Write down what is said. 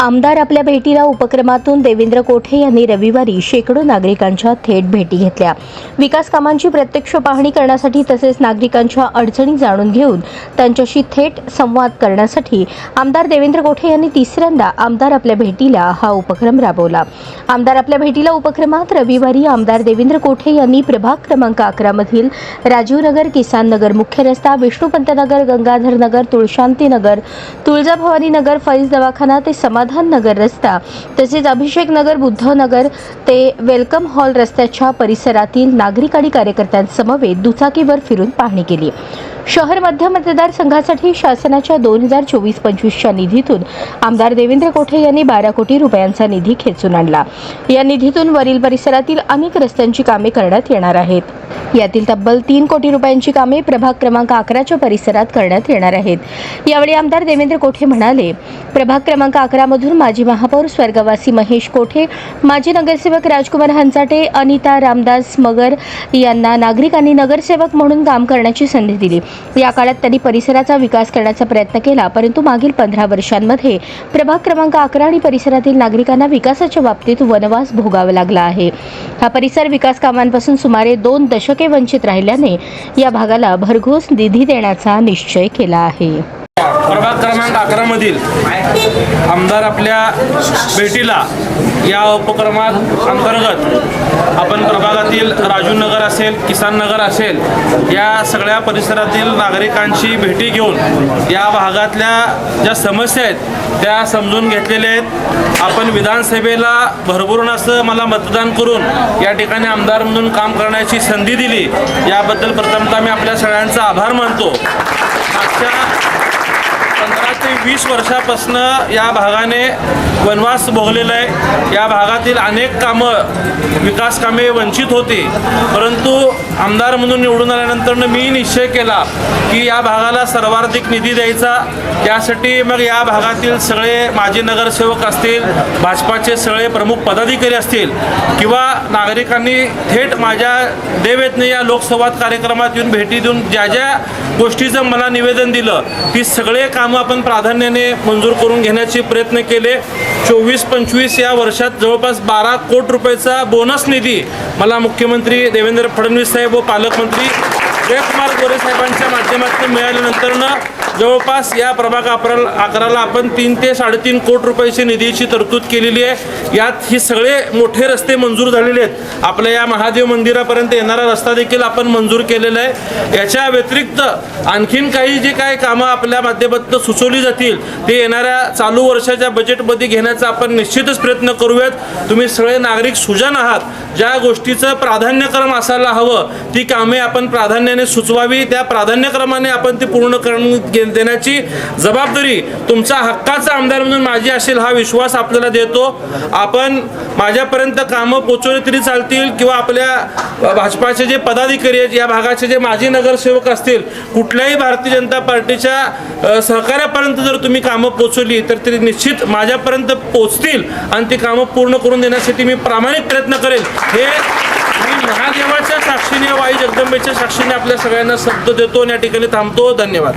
आमदार आपल्या भेटीला उपक्रमातून देवेंद्र कोठे यांनी रविवारी शेकडो नागरिकांच्या थेट भेटी घेतल्या। विकास कामांची प्रत्यक्ष पाहणी करण्यासाठी तसेच नागरिकांच्या अडचणी जाणून घेऊन त्यांच्याशी थेट संवाद करण्यासाठी आमदार देवेंद्र कोठे यांनी तिसऱ्यांदा आमदार आपल्या भेटीला हा उपक्रम राबवला। आमदार आपल्या भेटीला उपक्रमात रविवारी आमदार देवेंद्र कोठे यांनी प्रभाग क्रमांक 11 मधील राजीव नगर, किसान नगर, मुख्य रस्ता, विष्णुपंत नगर, गंगाधर नगर, तुळशांती नगर, तुळजाभवानी नगर, फैज दवाखाना ते समाधान नगर रस्ता तसेच अभिषेक नगर, बुद्ध नगर ते वेलकम हॉल रस्त्याच्या परिसरातील नागरिक आणि कार्यकर्त्यांसमवेत दुचाकीवर फिरून पाहणी केली। शहर मध्य मतदारसंघासाठी शासनाच्या 2024-25च्या निधीतून आमदार देवेंद्र कोठे यांनी 12 कोटी रुपयांचा निधी खेचून आणला। या निधीतून वरील परिसरातील अनेक रस्त्यांची कामे करण्यात येणार आहेत। यातील तब्बल 3 कोटी रुपयांची कामे प्रभाग क्रमांक 11च्या परिसरात करण्यात येणार आहेत। यावेळी आमदार देवेंद्र कोठे म्हणाले, प्रभाग क्रमांक 11 मधून माजी महापौर स्वर्गवासी महेश कोठे, माजी नगरसेवक राजकुमार हंचाटे, अनिता रामदास मगर यांना नागरिकांनी नगरसेवक म्हणून काम करण्याची संधी दिली। या काळात त्यांनी परिसराचा विकास करण्याचा प्रयत्न केला, परंतु मागील 15 वर्षांमध्ये प्रभाग क्रमांक 11 आणि परिसरातील नागरिकांना विकासाच्या बाबतीत वनवास भोगावा लागला आहे। हा परिसर विकास कामांपासून सुमारे 2 दशके वंचित राहिल्याने या भागाला भरघोस निधी देण्याचा निश्चय केला आहे। प्रभाग क्रमांक 11 मधील आमदार आपल्या भेटीला या उपक्रमात अंतर्गत आपण प्रभागातील राजू नगर असेल, किसान नगर असेल या सगळ्या परिसरातील नागरिकांची भेटी घेऊन या भागातल्या ज्या समस्या आहेत त्या समजून घेतलेल्या आहेत। आपण विधानसभेला भरभरून असं मला मतदान करून या ठिकाणी आमदार म्हणून काम करण्याची संधी दिली, याबद्दल प्रथमतः मी आपल्या सगळ्यांचा आभार मानतो। मागच्या 15 ते 20 वर्षापासून या भागाने वनवास भोगलेला आहे। या भागातील अनेक कामं, विकास कामे वंचित होती, परंतु आमदार म्हणून निवडून आल्यानंतर मी निश्चय केला की या भागाला सर्वाधिक निधी द्यायचा। त्यासाठी मग या भागातील सगळे माजी नगरसेवक असतील, भाजपाचे सगळे प्रमुख पदाधिकारी असतील किंवा नागरिकांनी थेट माझ्या देवेतने या लोकसंवाद कार्यक्रमात येऊन भेटी देऊन ज्या ज्या गोष्टीचं मला निवेदन दिलं ती सगळे कामं आपण प्राधान्याने मंजूर करून घेण्याचे प्रयत्न केले। 24-25 या वर्षात जवळपास 12 कोटी रुपयाचा बोनस निधी मला मुख्यमंत्री देवेंद्र फडणवीस साहेब व पालकमंत्री जयकुमार गोरे साहेबांच्या माध्यमातून मिळाल्यानंतरनं जवळपास या प्रभाग 11ला आपण 3 ते 3.5 कोटी रुपयाची निधीची तरतूद केलेली आहे। यात ही सगळे मोठे रस्ते मंजूर झालेले आहेत। आपल्या या महादेव मंदिरापर्यंत येणारा रस्ता देखील आपण मंजूर केलेला आहे। याच्या व्यतिरिक्त आणखीन काही जे काय कामं आपल्या माध्यमातून सुचवली जातील ते येणाऱ्या चालू वर्षाच्या बजेटमध्ये घेण्याचा आपण निश्चितच प्रयत्न करूयात। तुम्ही सगळे नागरिक सुजाण आहात, ज्या गोष्टीचं प्राधान्यक्रम असायला हवं ती कामे आपण प्राधान्याने सुचवावी, त्या प्राधान्यक्रमाने आपण ती पूर्ण करून देण्याची जबाबदारी तुमचा हक्काचा आमदार म्हणून माझी असेल हा विश्वास आपल्याला देतो। आपण माझ्यापर्यंत कामं पोचवली तरी चालतील किंवा आपल्या भाजपाचे जे पदाधिकारी आहेत, या भागाचे जे माजी नगरसेवक असतील, कुठल्याही भारतीय जनता पार्टीच्या सहकार्यापर्यंत जर तुम्ही कामं पोचवली तर ती निश्चित माझ्यापर्यंत पोचतील आणि ती कामं पूर्ण करून देण्यासाठी मी प्रामाणिक प्रयत्न करेल। हे मी महादेवाच्या साक्षीने, वाई जगदंबेच्या साक्षीने आपल्या सगळ्यांना शब्द देतो आणि या ठिकाणी थांबतो। धन्यवाद।